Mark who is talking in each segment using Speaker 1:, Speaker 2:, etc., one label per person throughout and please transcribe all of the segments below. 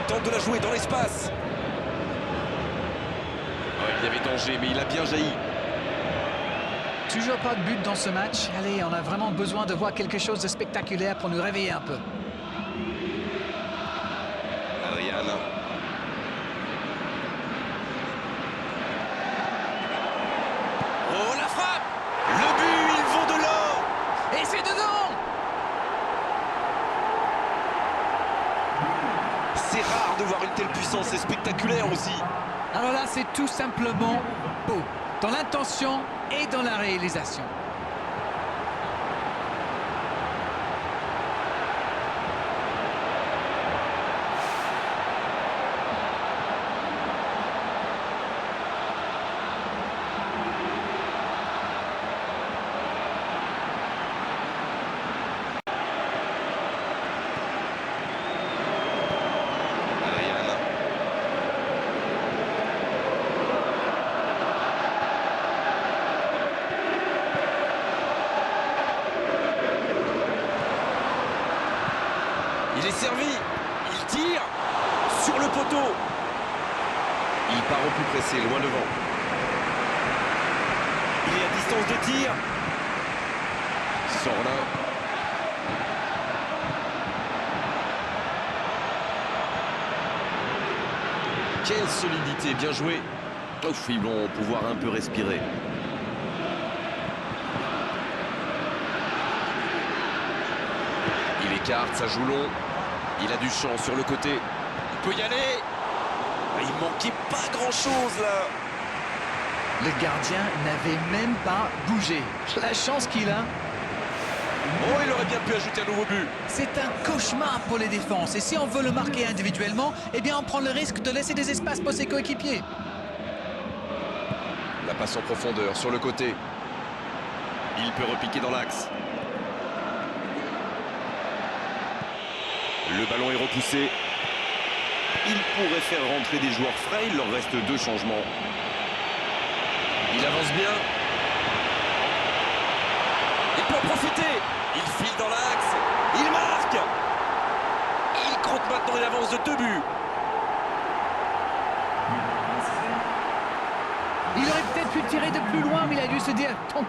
Speaker 1: tente de la jouer dans l'espace. Oh, il y avait danger, mais il a bien jailli.
Speaker 2: Toujours pas de but dans ce match. Allez, on a vraiment besoin de voir quelque chose de spectaculaire pour nous réveiller un peu.
Speaker 1: Adrian. Oh, la frappe! Le but, il vaut de l'or!
Speaker 2: Et c'est dedans!
Speaker 1: C'est rare de voir une telle puissance, c'est spectaculaire aussi.
Speaker 2: Alors là, c'est tout simplement beau. Dans l'intention et dans la réalisation.
Speaker 1: Il est servi, il tire sur le poteau. Il part au plus pressé, loin devant. Il est à distance de tir. Sorlin. Quelle solidité, bien joué. Ouf, ils vont pouvoir un peu respirer. Il écarte, ça joue long. Il a du champ sur le côté. Il peut y aller. Il manquait pas grand-chose là.
Speaker 2: Le gardien n'avait même pas bougé. La chance qu'il a.
Speaker 1: Oh, il aurait bien pu ajouter un nouveau but.
Speaker 2: C'est un cauchemar pour les défenses. Et si on veut le marquer individuellement, eh bien on prend le risque de laisser des espaces pour ses coéquipiers.
Speaker 1: La passe en profondeur sur le côté. Il peut repiquer dans l'axe. Le ballon est repoussé. Il pourrait faire rentrer des joueurs frais. Il leur reste 2 changements. Il avance bien. Il peut en profiter. Il file dans l'axe. Il marque. Il compte maintenant une avance de 2 buts.
Speaker 2: Il aurait peut-être pu tirer de plus loin, mais il a dû se dire...
Speaker 1: Coup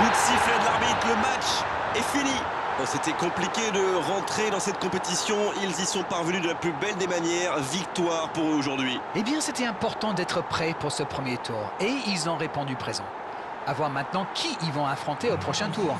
Speaker 1: de sifflet de l'arbitre. Le match est fini. Bon, c'était compliqué de rentrer dans cette compétition. Ils y sont parvenus de la plus belle des manières. Victoire pour eux aujourd'hui.
Speaker 2: Eh bien, c'était important d'être prêt pour ce premier tour. Et ils ont répondu présent. À voir maintenant qui ils vont affronter au prochain tour.